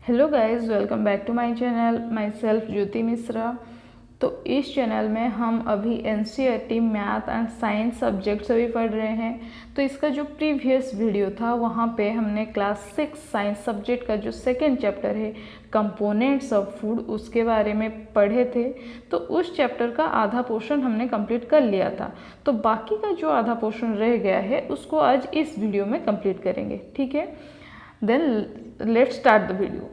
Hello guys, welcome back to my channel. Myself Jyoti Mishra. तो इस channel में हम अभी NCERT math and science subject से भी पढ़ रहे हैं। तो इसका जो प्रीवियस वीडियो था वहाँ पे हमने क्लास 6 साइंस सब्जेक्ट का जो सेकेंड चैप्टर है कंपोनेंट्स ऑफ फूड उसके बारे में पढ़े थे। तो उस चैप्टर का आधा पोर्शन हमने कंप्लीट कर लिया था। तो बाकी का जो आधा पोर्शन रह गया है उसको आज इस वीडियो में कंप्लीट करेंगे, ठीक है। Then let's start the video.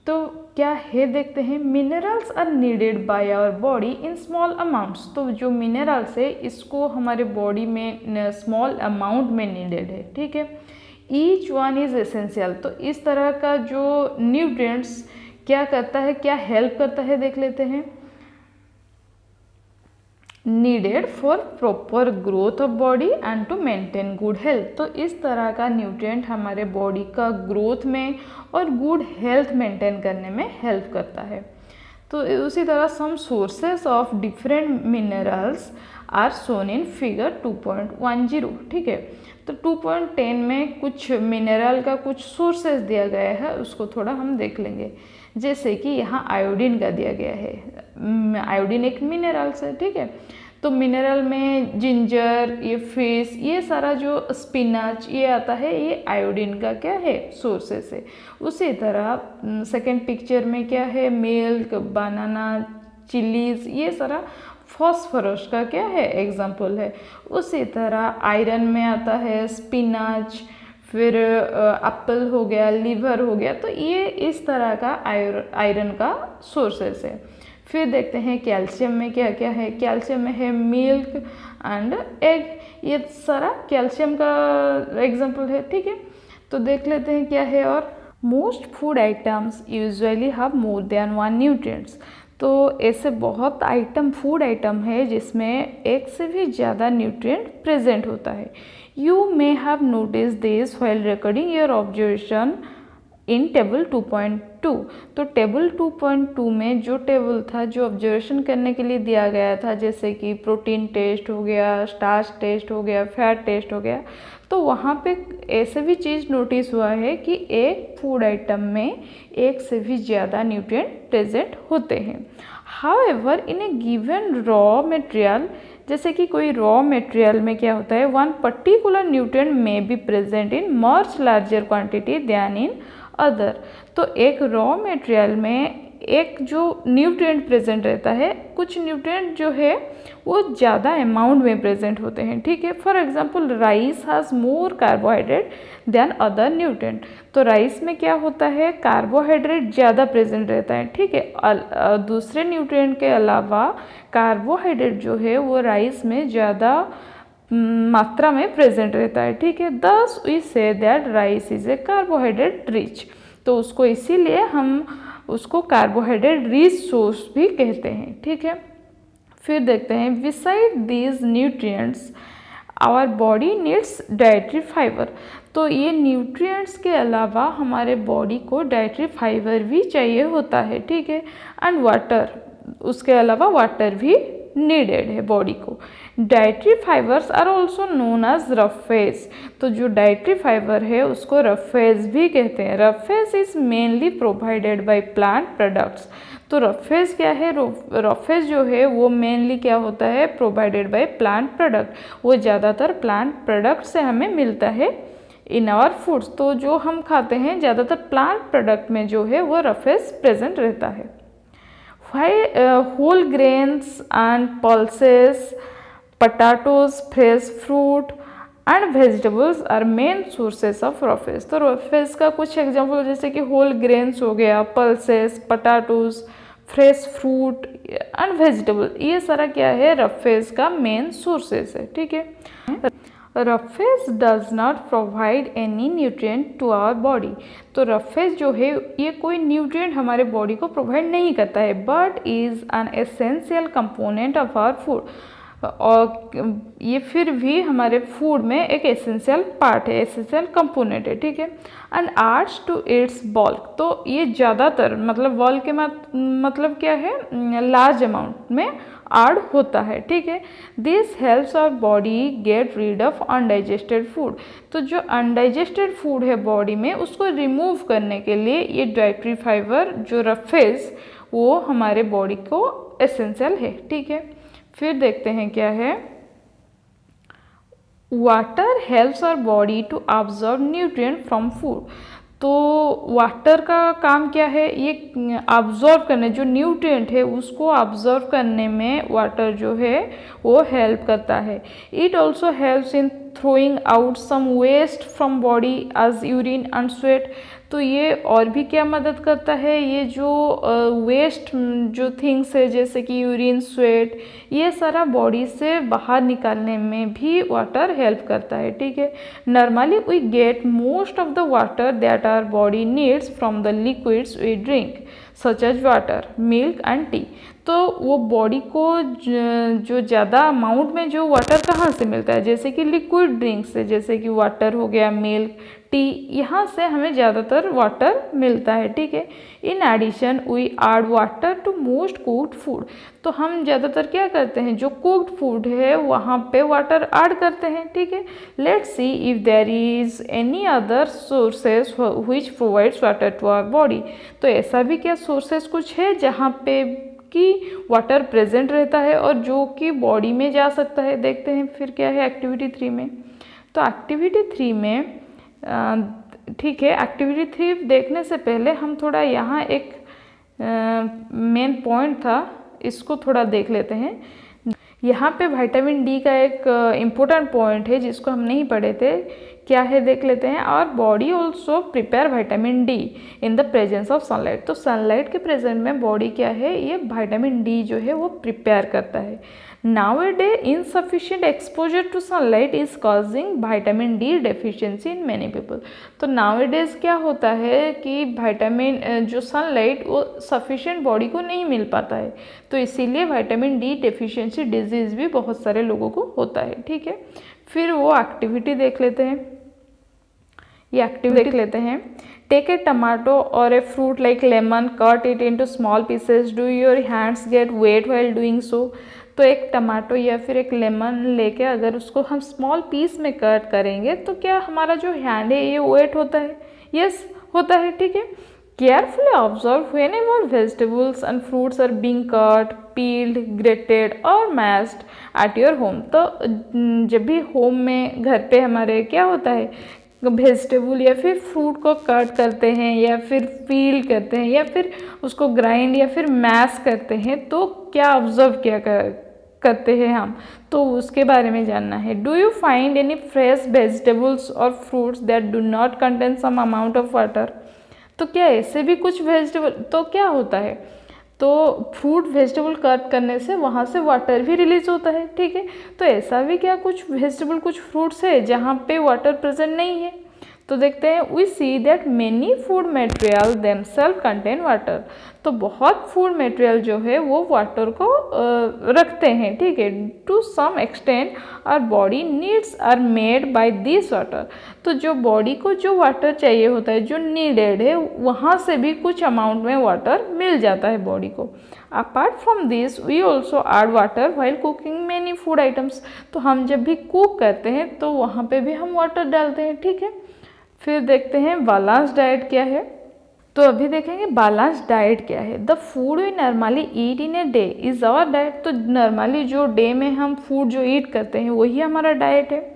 तो क्या है देखते हैं। Minerals are needed by our body in small amounts. तो जो मिनरल्स है इसको हमारे बॉडी में स्मॉल अमाउंट में नीडेड है, ठीक है। Each one is essential. तो इस तरह का जो न्यूट्रिएंट्स क्या करता है, क्या हेल्प करता है, देख लेते हैं। Needed for proper growth of body and to maintain good health. तो इस तरह का न्यूट्रिएंट हमारे बॉडी का ग्रोथ में और गुड हेल्थ मेंटेन करने में हेल्प करता है। तो उसी तरह some sources of different minerals are shown in figure 2.10, ठीक है। तो 2.10 में कुछ मिनरल का कुछ सोर्सेस दिया गया है, उसको थोड़ा हम देख लेंगे। जैसे कि यहाँ आयोडीन का दिया गया है। आयोडीन एक मिनरल्स है, ठीक है। तो मिनरल में जिंजर, ये फिश, ये सारा जो स्पिनच ये आता है, ये आयोडीन का क्या है, सोर्सेस है। उसी तरह सेकंड पिक्चर में क्या है, मिल्क, बनाना, चिलीज, ये सारा फॉस्फोरस का क्या है, एग्जाम्पल है। उसी तरह आयरन में आता है स्पिनच, फिर एप्पल हो गया, लीवर हो गया। तो ये इस तरह का आयरन का सोर्सेस है। फिर देखते हैं कैल्शियम में क्या क्या है। कैल्शियम में है मिल्क एंड एग, ये सारा कैल्शियम का एग्जाम्पल है, ठीक है। तो देख लेते हैं क्या है। और most food items usually have more than one nutrients. तो ऐसे बहुत फूड आइटम है जिसमें एक से भी ज़्यादा न्यूट्रिएंट प्रेजेंट होता है। You may have notice this while recording your observation in table 2.2। तो टेबल 2.2 में जो टेबल था, जो ऑब्जर्वेशन करने के लिए दिया गया था, जैसे कि प्रोटीन टेस्ट हो गया, स्टार्च टेस्ट हो गया, फैट टेस्ट हो गया, तो वहाँ पे ऐसे भी चीज़ नोटिस हुआ है कि एक फूड आइटम में एक से भी ज़्यादा न्यूट्रिएंट प्रेजेंट होते हैं। However in a given raw material, जैसे कि कोई रॉ मटेरियल में क्या होता है, one particular nutrient may be present in much larger quantity than in other. तो एक रॉ मटेरियल में एक जो न्यूट्रिएंट प्रेजेंट रहता है, कुछ न्यूट्रिएंट जो है वो ज़्यादा अमाउंट में प्रेजेंट होते हैं, ठीक है। For example rice has more carbohydrate than other nutrient. तो राइस में क्या होता है, कार्बोहाइड्रेट ज़्यादा प्रेजेंट रहता है, ठीक है। दूसरे न्यूट्रिएंट के अलावा कार्बोहाइड्रेट जो है वो राइस में ज़्यादा मात्रा में प्रेजेंट रहता है, ठीक है। Thus we say that rice is a carbohydrate rich. तो उसको इसीलिए हम उसको कार्बोहाइड्रेट रिच सोर्स भी कहते हैं, ठीक है। फिर देखते हैं beside these nutrients our body needs dietary fibre. तो ये न्यूट्रिएंट्स के अलावा हमारे बॉडी को डाइटरी फाइबर भी चाहिए होता है, ठीक है। एंड वाटर, उसके अलावा वाटर भी नीडेड है बॉडी को। Dietary fibres are also known as roughage. तो जो डाइटरी फाइबर है उसको रफ फेज भी कहते हैं। Rough phase is mainly provided by plant products. तो रफ फेज क्या है, रफ फेज जो है वो मेनली क्या होता है, प्रोवाइडेड बाय प्लांट प्रोडक्ट। वो ज़्यादातर प्लांट प्रोडक्ट से हमें मिलता है इन आवर फूड्स। तो जो हम खाते हैं ज़्यादातर प्लांट प्रोडक्ट में जो है वो रफ फेज प्रेजेंट रहता है। whole grains and pulses, potatoes, fresh fruit and vegetables are main sources of rough. तो rough का कुछ एग्जाम्पल जैसे कि होल ग्रेन्स हो गया, pulses, potatoes, fresh fruit and vegetable, ये सारा क्या है, रफेज का मेन सोर्सेस है, ठीक है। Roughage does not provide any nutrient to our body. तो रफेज जो है ये कोई न्यूट्रिएंट हमारे बॉडी को प्रोवाइड नहीं करता है, but is an essential component of our food. और ये फिर भी हमारे फूड में एक एसेंशियल पार्ट है, एसेंशियल कंपोनेंट है, ठीक है। And adds to its bulk, तो ये ज़्यादातर मतलब बल्क के मतलब क्या है, लार्ज अमाउंट में ऐड होता है, ठीक है। This helps our body get rid of undigested food, तो जो अनडाइजेस्टेड फूड है बॉडी में उसको रिमूव करने के लिए ये डाइटरी फाइबर जो रफेज वो हमारे बॉडी को एसेंशियल है, ठीक है। फिर देखते हैं क्या है, water helps our body to observe nutrient from food, तो वाटर का काम क्या है, ये ऑब्जर्व करने, जो न्यूट्रिएंट है उसको ऑब्जर्व करने में वाटर जो है वो हेल्प करता है। It also helps in throwing out some waste from body as urine and sweat, तो ये और भी क्या मदद करता है, ये जो वेस्ट जो थिंग्स है जैसे कि यूरिन स्वेट ये सारा बॉडी से बाहर निकालने में भी वाटर हेल्प करता है, ठीक है। Normally we get most of the water that our body needs from the liquids we drink such as water, milk and tea, तो वो बॉडी को जो ज़्यादा अमाउंट में जो वाटर कहाँ से मिलता है, जैसे कि लिक्विड ड्रिंक से, जैसे कि वाटर हो गया, मिल्क, टी, यहाँ से हमें ज़्यादातर वाटर मिलता है, ठीक है। In addition we add water to most cooked food, तो हम ज़्यादातर क्या करते हैं, जो कुक्ड फूड है वहाँ पे वाटर ऐड करते हैं, ठीक है। Let's see if there is any other sources which provides water to our body, तो ऐसा भी क्या सोर्सेज कुछ है जहाँ पे कि वाटर प्रेजेंट रहता है और जो कि बॉडी में जा सकता है। देखते हैं फिर क्या है एक्टिविटी 3 में, तो एक्टिविटी 3 में ठीक है, एक्टिविटी 3 देखने से पहले हम थोड़ा यहाँ एक मेन पॉइंट था इसको थोड़ा देख लेते हैं। यहाँ पे विटामिन डी का एक इम्पोर्टेंट पॉइंट है जिसको हम नहीं पढ़े थे, क्या है देख लेते हैं। और body also prepare vitamin D in the presence of sunlight, तो सनलाइट के प्रेजेंट में बॉडी क्या है, ये विटामिन डी जो है वो प्रिपेयर करता है। Nowadays, insufficient exposure to sunlight is causing vitamin D deficiency in many people, तो nowadays क्या होता है कि विटामिन जो सनलाइट वो सफिशिएंट बॉडी को नहीं मिल पाता है, तो इसीलिए विटामिन डी डेफिशिएंसी डिजीज़ भी बहुत सारे लोगों को होता है, ठीक है। फिर वो एक्टिविटी देख लेते हैं, ये एक्टिविटी देख लेते हैं। टेक ए टमाटो और a fruit like lemon, cut it into small pieces, do your hands get wet while doing so, तो एक टमाटो या फिर एक लेमन लेके अगर उसको हम स्मॉल पीस में कट करेंगे तो क्या हमारा जो हैंड है ये वेट होता है, यस होता है, ठीक है। Carefully observe whenever vegetables and fruits are being cut, peeled, grated और मैश्ड एट योर होम, तो जब भी होम में घर पे हमारे क्या होता है वेजिटेबल या फिर फ्रूट को कट करते हैं या फिर पील करते हैं या फिर उसको ग्राइंड या फिर मैश करते हैं, तो क्या ऑब्जर्व क्या करते हैं हम, तो उसके बारे में जानना है। Do you find any fresh vegetables और fruits that do not contain some amount of water, तो क्या ऐसे भी कुछ वेजिटेबल, तो क्या होता है, तो फ्रूट वेजिटेबल कट करने से वहाँ से वाटर भी रिलीज होता है, ठीक है। तो ऐसा भी क्या कुछ वेजिटेबल कुछ फ्रूट्स है जहाँ पे वाटर प्रेजेंट नहीं है, तो देखते हैं। We see that many food material themselves contain water, तो बहुत फूड मटेरियल जो है वो वाटर को रखते हैं, ठीक है। To some extent our body needs are made by this water, तो जो बॉडी को जो वाटर चाहिए होता है जो नीडेड है वहाँ से भी कुछ अमाउंट में वाटर मिल जाता है बॉडी को। Apart from this we also add water while cooking many food items, तो हम जब भी कुक करते हैं तो वहाँ पे भी हम वाटर डालते हैं, ठीक है। फिर देखते हैं बैलेंस डाइट क्या है, तो अभी देखेंगे बैलेंस डाइट क्या है। The food we normally eat in a day is our diet, तो नॉर्मली जो डे में हम फूड जो ईट करते हैं वही हमारा डाइट है।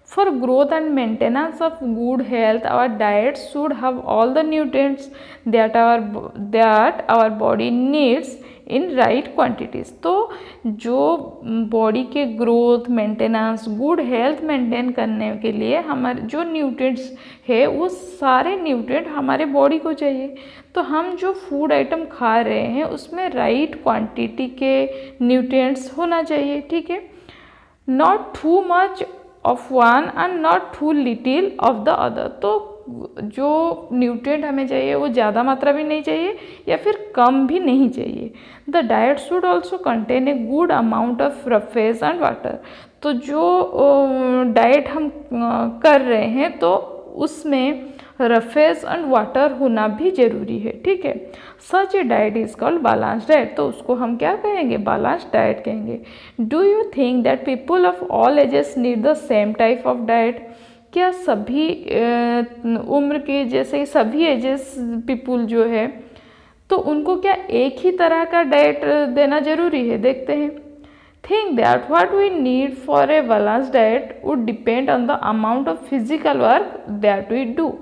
For growth and maintenance of good health our diet should have all the nutrients that our body needs in right quantities, तो जो बॉडी के growth maintenance good health maintain करने के लिए हमारे जो न्यूट्रिएंट्स है वो सारे न्यूट्रिएंट हमारे बॉडी को चाहिए, तो हम जो फूड आइटम खा रहे हैं उसमें राइट क्वांटिटी के न्यूट्रिएंट्स होना चाहिए, ठीक है। Not too much of one and not too little of the other, तो जो न्यूट्रिएंट हमें चाहिए वो ज़्यादा मात्रा भी नहीं चाहिए या फिर कम भी नहीं चाहिए। The diet should also contain a good amount of roughage and water. तो जो डाइट हम कर रहे हैं तो उसमें रफेज एंड वाटर होना भी जरूरी है, ठीक है। Such a diet is called balance diet, तो उसको हम क्या कहेंगे, बैलेंस डाइट कहेंगे। Do you think that people of all ages need the same type of diet? क्या सभी उम्र के जैसे सभी एजेस पीपुल जो है तो उनको क्या एक ही तरह का डाइट देना जरूरी है? देखते हैं। Think that what we need for a balance diet would depend on the amount of physical work that we do.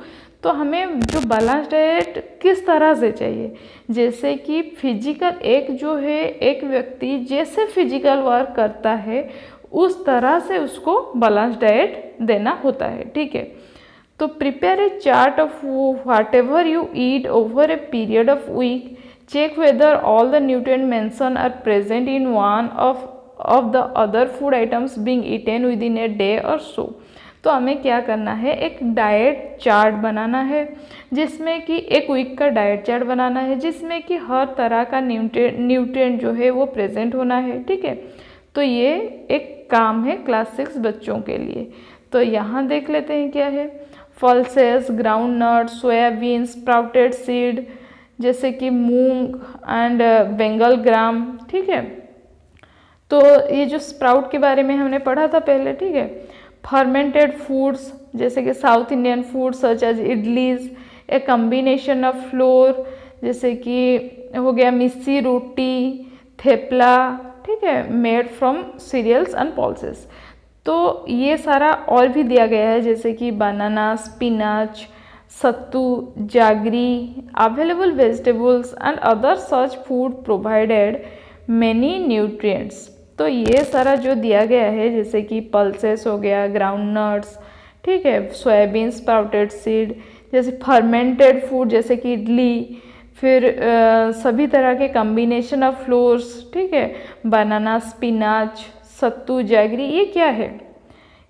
तो हमें जो बैलेंस डाइट किस तरह से चाहिए, जैसे कि फिजिकल एक व्यक्ति जैसे फिजिकल वर्क करता है उस तरह से उसको बैलेंस डाइट देना होता है, ठीक है। तो prepare a chart of whatever you eat over a period of week, check whether all the nutrient mention are present in one of the other food items being eaten within a day और so. तो हमें क्या करना है, एक diet chart बनाना है जिसमें कि एक वीक का डाइट चार्ट बनाना है जिसमें कि हर तरह का न्यूट्रिएंट जो है वो प्रेजेंट होना है, ठीक है। तो ये एक काम है क्लास 6 बच्चों के लिए। तो यहाँ देख लेते हैं क्या है। Pulses, groundnut, soybean, sprouted seed जैसे कि मूंग एंड बेंगल ग्राम, ठीक है। तो ये जो स्प्राउट के बारे में हमने पढ़ा था पहले, ठीक है। फर्मेंटेड फूड्स जैसे कि South Indian food such as idlis, a combination of flour जैसे कि हो गया मिस्सी रोटी, थेपला, ठीक है, made from cereals and pulses. तो ये सारा और भी दिया गया है जैसे कि banana, spinach, sattu, jaggery, available vegetables and other such food provided many nutrients. तो ये सारा जो दिया गया है जैसे कि पल्सेस हो गया, ग्राउंड नट्स, ठीक है, सोयाबीन, स्प्राउटेड सीड, जैसे फर्मेंटेड फूड जैसे कि इडली, फिर सभी तरह के कम्बिनेशन ऑफ फ्लोर्स, ठीक है, बनाना, स्पिनच, सत्तू, जैगरी, ये क्या है,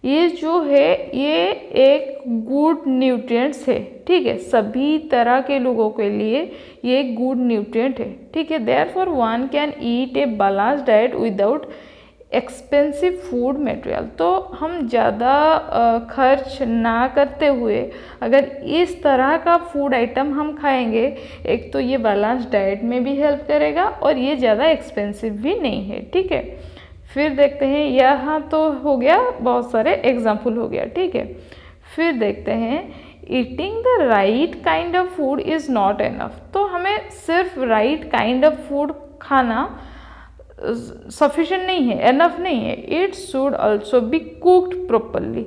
ये जो है ये एक गुड न्यूट्रिएंट्स है, ठीक है। सभी तरह के लोगों के लिए ये एक गुड न्यूट्रिएंट है, ठीक है। Therefore one can eat A balance diet without expensive food material. तो हम ज़्यादा खर्च ना करते हुए अगर इस तरह का फूड आइटम हम खाएंगे, एक तो ये बैलेंस डाइट में भी हेल्प करेगा और ये ज़्यादा एक्सपेंसिव भी नहीं है, ठीक है। फिर देखते हैं, यहाँ तो हो गया बहुत सारे एग्जाम्पल हो गया, ठीक है। फिर देखते हैं, eating the right kind of food is not enough. तो हमें सिर्फ राइट काइंड ऑफ फूड खाना सफिशिएंट नहीं है, एनफ नहीं है। It should also be cooked properly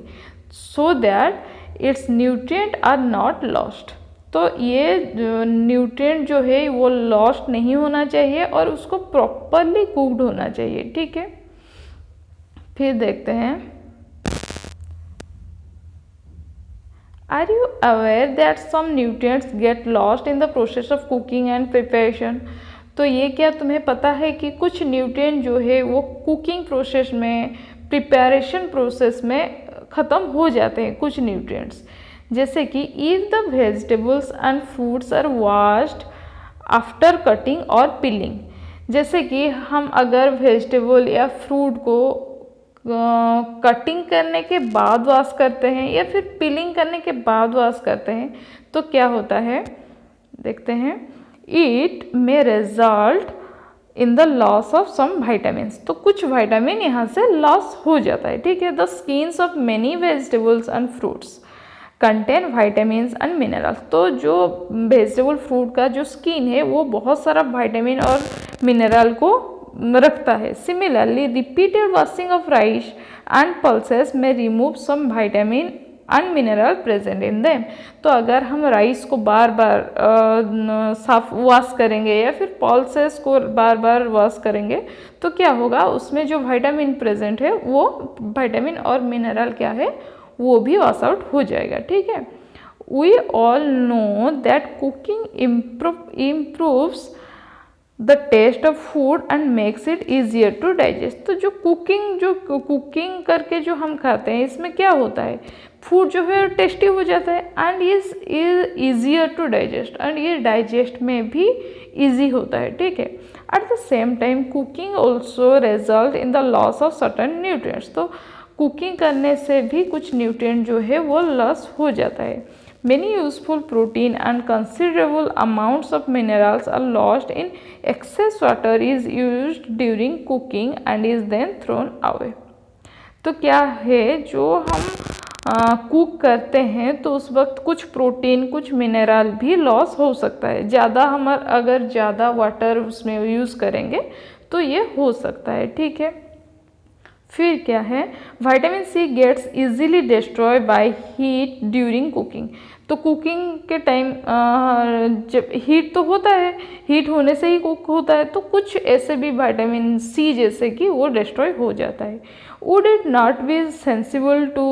so that it's nutrient are not lost. तो ये न्यूट्रिएंट जो है वो लॉस्ट नहीं होना चाहिए और उसको प्रॉपरली कुक्ड होना चाहिए, ठीक है। फिर देखते हैं, are you aware that some nutrients get lost in the process of cooking and preparation. तो ये क्या तुम्हें पता है कि कुछ न्यूट्रिएंट जो है वो कुकिंग प्रोसेस में, प्रिपरेशन प्रोसेस में ख़त्म हो जाते हैं कुछ न्यूट्रिएंट्स। जैसे कि if the vegetables and fruits are washed after cutting और पिलिंग, जैसे कि हम अगर वेजिटेबल या फ्रूट को कटिंग करने के बाद वॉश करते हैं या फिर पिलिंग करने के बाद वॉश करते हैं तो क्या होता है, देखते हैं। It may result in the loss of some vitamins. तो कुछ वाइटामिन यहाँ से लॉस हो जाता है, ठीक है। The skins of many vegetables and fruits contain vitamins and minerals. तो जो वेजिटेबल फ्रूट का जो स्किन है वो बहुत सारा वाइटामिन और मिनरल को रखता है। Similarly repeated washing of rice and pulses में remove some vitamin and mineral present in them. तो अगर हम राइस को बार बार साफ वॉश करेंगे या फिर पल्सेस को बार बार वॉश करेंगे तो क्या होगा, उसमें जो विटामिन प्रेजेंट है वो विटामिन और मिनरल क्या है वो भी वॉश आउट हो जाएगा, ठीक है। We all know that cooking improves the taste of food and makes it easier to digest. तो जो कुकिंग करके जो हम खाते हैं इसमें क्या होता है, फूड जो है टेस्टी हो जाता है and is easier to digest, and ये डाइजेस्ट में भी ईजी होता है, ठीक है। At the same time cooking also result in the loss of certain nutrients, तो कुकिंग करने से भी कुछ न्यूट्रिएंट जो है वो लॉस हो जाता है। Many useful protein and considerable amounts of minerals are lost in excess water is used during cooking and is then thrown away. तो क्या है, जो हम कुक करते हैं तो उस वक्त कुछ प्रोटीन कुछ मिनरल भी लॉस हो सकता है, ज़्यादा हम अगर ज़्यादा वाटर उसमें यूज़ करेंगे तो ये हो सकता है, ठीक है। फिर क्या है, vitamin C gets easily destroy by heat during cooking, तो कुकिंग के टाइम जब हीट तो होता है, हीट होने से ही कुक होता है, तो कुछ ऐसे भी विटामिन सी जैसे कि वो डिस्ट्रॉय हो जाता है। Would it not be sensible to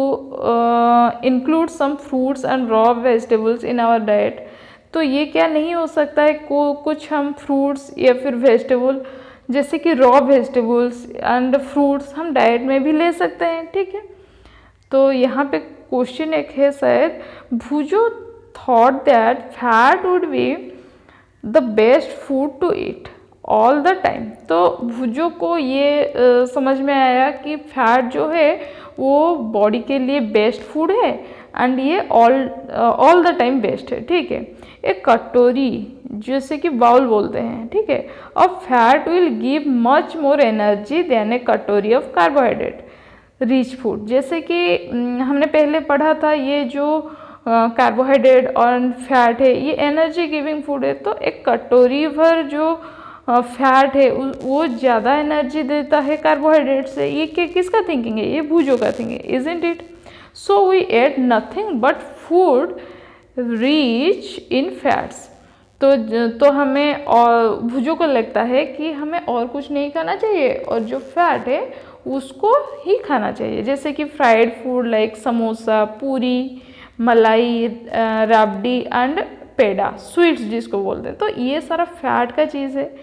include some fruits and raw vegetables in our diet, तो ये क्या नहीं हो सकता है कुछ हम फ्रूट्स या फिर वेजिटेबल जैसे कि रॉ वेजिटेबल्स एंड फ्रूट्स हम डाइट में भी ले सकते हैं, ठीक है। तो यहाँ पे क्वेश्चन एक है शायद, Boojho thought that fat would be the best food to eat all the time, तो भुजो को ये समझ में आया कि फैट जो है वो बॉडी के लिए बेस्ट फूड है एंड ये ऑल द टाइम बेस्ट है, ठीक है। एक कटोरी जैसे कि बाउल बोलते हैं, ठीक है, of fat will give much more energy than a katori of carbohydrate rich food, जैसे कि हमने पहले पढ़ा था ये जो कार्बोहाइड्रेट और फैट है ये एनर्जी गिविंग फूड है, तो एक कटोरी भर जो फैट है वो ज़्यादा एनर्जी देता है कार्बोहाइड्रेट से, ये किसका थिंकिंग है, ये भुजो का थिंकिंग है, isn't it. So we ate nothing but food rich in fats, तो हमें और भुजो को लगता है कि हमें और कुछ नहीं खाना चाहिए और जो फैट है उसको ही खाना चाहिए, जैसे कि फ्राइड फूड लाइक समोसा, पूरी, मलाई, राबड़ी एंड पेड़ा, स्वीट्स जिसको बोलते हैं, तो ये सारा फैट का चीज़ है,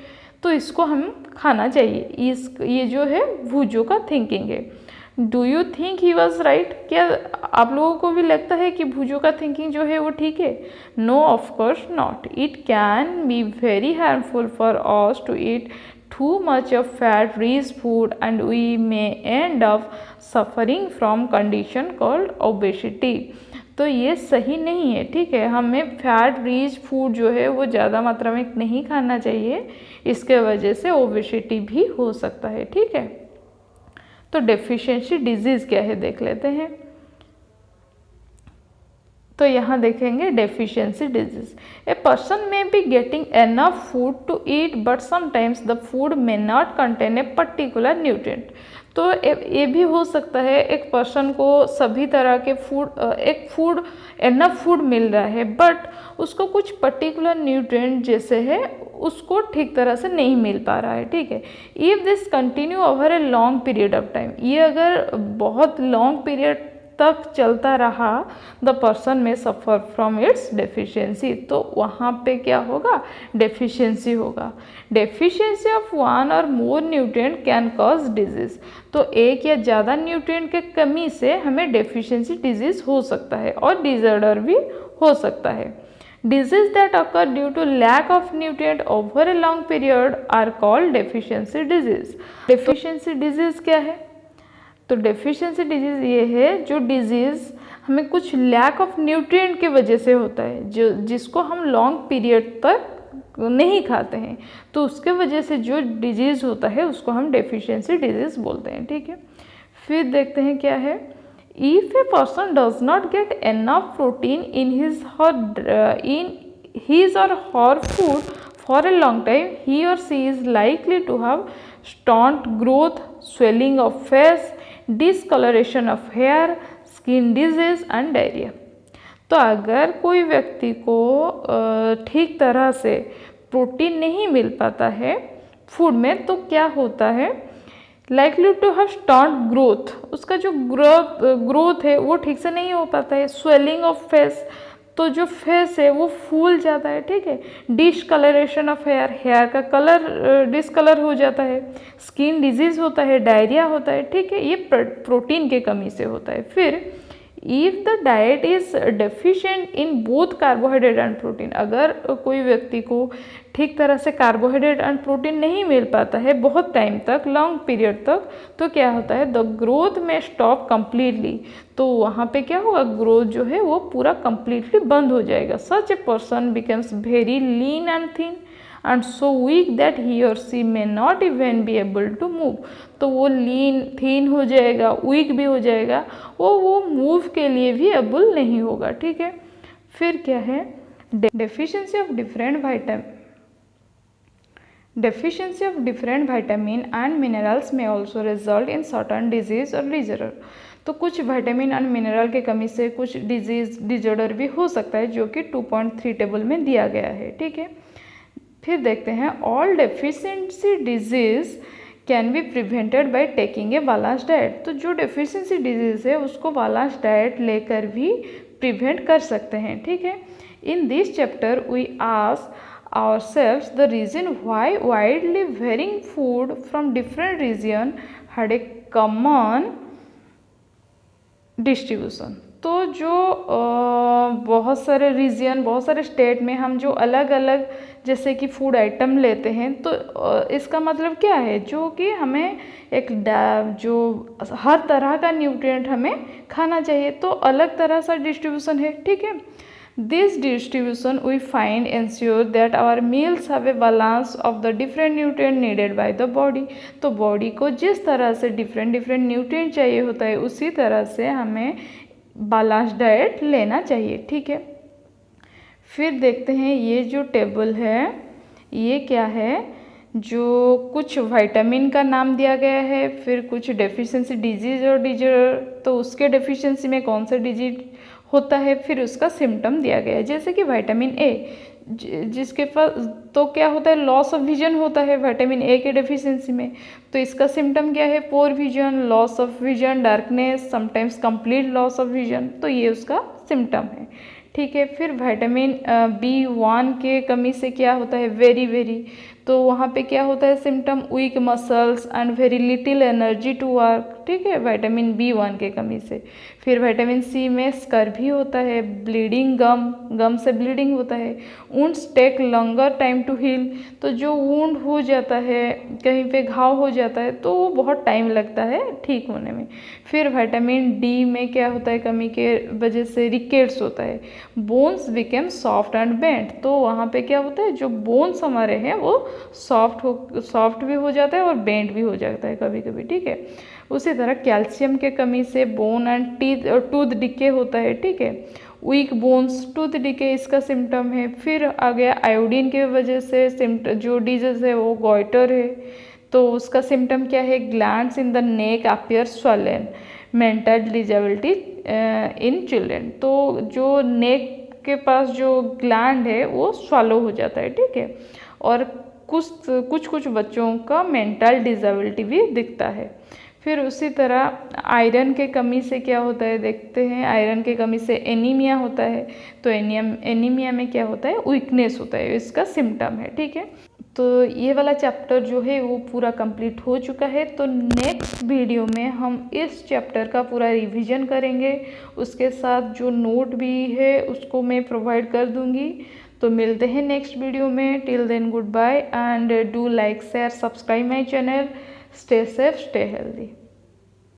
तो इसको हम खाना चाहिए। ये जो है भुजो का थिंकिंग है। Do you think he was right, क्या आप लोगों को भी लगता है कि भुजो का थिंकिंग जो है वो ठीक है? No, of course not. It can be very harmful for us to eat too much of fat rich food and we may end up suffering from condition called obesity, तो ये सही नहीं है, ठीक है। हमें फैट रिच फूड जो है वो ज़्यादा मात्रा में नहीं खाना चाहिए, इसके वजह से ओबेसिटी भी हो सकता है, ठीक है। तो डेफिशिएंसी डिजीज़ क्या है देख लेते हैं। तो यहाँ देखेंगे deficiency disease, a person may be getting enough food to eat but sometimes the food may not contain a particular nutrient, तो ये भी हो सकता है एक पर्सन को सभी तरह के फूड एनफ फूड मिल रहा है बट उसको कुछ पर्टिकुलर न्यूट्रिएंट जैसे है उसको ठीक तरह से नहीं मिल पा रहा है, ठीक है। If this continue over a long period of time, ये अगर बहुत लॉन्ग पीरियड तक चलता रहा, द पर्सन में सफ़र फ्रॉम इट्स डेफिशिएंसी, तो वहाँ पे क्या होगा, डेफिशिएंसी होगा। डेफिशिएंसी ऑफ वन और मोर न्यूट्रिएंट कैन कॉज डिजीज़, तो एक या ज़्यादा न्यूट्रिएंट के कमी से हमें डेफिशिएंसी डिजीज़ हो सकता है और डिसऑर्डर भी हो सकता है। Disease that occur due to lack of nutrient over a long period are called deficiency disease. Deficiency disease क्या है? तो डेफिशिएंसी डिजीज़ ये है जो डिजीज़ हमें कुछ लैक ऑफ न्यूट्रिएंट की वजह से होता है, जिसको हम लॉन्ग पीरियड तक नहीं खाते हैं, तो उसके वजह से जो डिजीज़ होता है उसको हम डेफिशिएंसी डिजीज़ बोलते हैं, ठीक है। फिर देखते हैं क्या है, if a person does not get enough protein in his or her food for a long time, he or she is likely to have stunt growth, swelling of face, discolouration of hair, skin disease and diarrhoea. तो अगर कोई व्यक्ति को ठीक तरह से protein नहीं मिल पाता है फूड में, तो क्या होता है, likely to have stunt growth, उसका जो ग्रोथ है वो ठीक से नहीं हो पाता है। स्वेलिंग ऑफ फेस, तो जो फेस है वो फूल जाता है, ठीक है। डिसकलरेशन ऑफ हेयर, हेयर का कलर डिसकलर हो जाता है। स्किन डिजीज़ होता है, डायरिया होता है, ठीक है, ये प्रोटीन के कमी से होता है। फिर if the diet is deficient in both carbohydrate and protein, अगर कोई व्यक्ति को ठीक तरह से कार्बोहाइड्रेट एंड प्रोटीन नहीं मिल पाता है बहुत टाइम तक, लॉन्ग पीरियड तक, तो क्या होता है, द ग्रोथ में स्टॉप कम्प्लीटली, तो वहाँ पे क्या होगा, ग्रोथ जो है वो पूरा कम्प्लीटली बंद हो जाएगा। Such a person becomes very lean and thin and so weak that he or she may not even be able to move, तो वो लीन थिन हो जाएगा, वीक भी हो जाएगा, वो मूव के लिए भी एबल नहीं होगा। ठीक है, फिर क्या है, deficiency of different vitamin and minerals may also result in certain disease or disorder, तो कुछ विटामिन एंड मिनरल के कमी से कुछ डिजीज डिजॉर्डर भी हो सकता है, जो कि 2.3 टेबल में दिया गया है। ठीक है, फिर देखते हैं, all deficiency disease can be prevented by taking a balance diet, तो जो डेफिशिएंसी डिजीज है उसको बैलेंस डाइट लेकर भी प्रिवेंट कर सकते हैं। ठीक है, in this chapter we ask ourselves the reason why widely varying food from different region had a common distribution, तो जो बहुत सारे रीजन, बहुत सारे स्टेट में हम जो अलग अलग जैसे कि फूड आइटम लेते हैं, तो इसका मतलब क्या है, जो कि हमें एक जो हर तरह का न्यूट्रिएंट हमें खाना चाहिए, तो अलग तरह सा डिस्ट्रीब्यूशन है। ठीक है, this distribution we find ensure that our meals have a balance of the different nutrient needed by the body, तो बॉडी को जिस तरह से डिफरेंट न्यूट्रिएंट चाहिए होता है उसी तरह से हमें बैलेंस डाइट लेना चाहिए। ठीक है, फिर देखते हैं, ये जो टेबल है ये क्या है, जो कुछ विटामिन का नाम दिया गया है, फिर कुछ डेफिशिएंसी डिजीज और डिजॉर्डर, तो उसके डेफिशिएंसी में कौन सा डिजीज होता है, फिर उसका सिम्टम दिया गया है। जैसे कि विटामिन ए, जिसके पास तो क्या होता है, लॉस ऑफ विजन होता है विटामिन ए के डेफिशिएंसी में, तो इसका सिम्टम क्या है, poor vision, loss of vision, darkness, sometimes complete loss of vision, तो ये उसका सिम्टम है। ठीक है, फिर विटामिन B1 के कमी से क्या होता है, वेरी, तो वहाँ पे क्या होता है symptom, weak muscles and very little energy to work. ठीक है, विटामिन B1 के कमी से। फिर विटामिन सी में स्कर्वी होता है, ब्लीडिंग, गम से ब्लीडिंग होता है, wounds take longer time to heal, तो जो वुंड हो जाता है, कहीं पे घाव हो जाता है, तो वो बहुत टाइम लगता है ठीक होने में। फिर विटामिन डी में क्या होता है, कमी के वजह से रिकेट्स होता है, bones became soft and bent, तो वहाँ पे क्या होता है, जो बोन्स हमारे हैं वो सॉफ्ट भी हो जाता है और बेंट भी हो जाता है कभी कभी। ठीक है, उसी तरह कैल्शियम के कमी से बोन एंड टूथ डिके होता है। ठीक है, वीक बोन्स, टूथ डिके इसका सिम्टम है। फिर आ गया आयोडीन के वजह से जो डिजीज है वो गॉइटर है, तो उसका सिम्टम क्या है, glands in the neck appear swollen, mental disability in children, तो जो नेक के पास जो ग्लैंड है वो स्वॉलो हो जाता है। ठीक है, और कुछ बच्चों का मेंटल डिजेबिलिटी भी दिखता है। फिर उसी तरह आयरन के कमी से क्या होता है, देखते हैं, आयरन के कमी से एनीमिया होता है, तो एनीमिया में क्या होता है, वीकनेस होता है, इसका सिम्टम है। ठीक है, तो ये वाला चैप्टर जो है वो पूरा कंप्लीट हो चुका है। तो नेक्स्ट वीडियो में हम इस चैप्टर का पूरा रिवीजन करेंगे, उसके साथ जो नोट भी है उसको मैं प्रोवाइड कर दूंगी। तो मिलते हैं नेक्स्ट वीडियो में, till then goodbye and do like share subscribe my channel, stay safe stay healthy.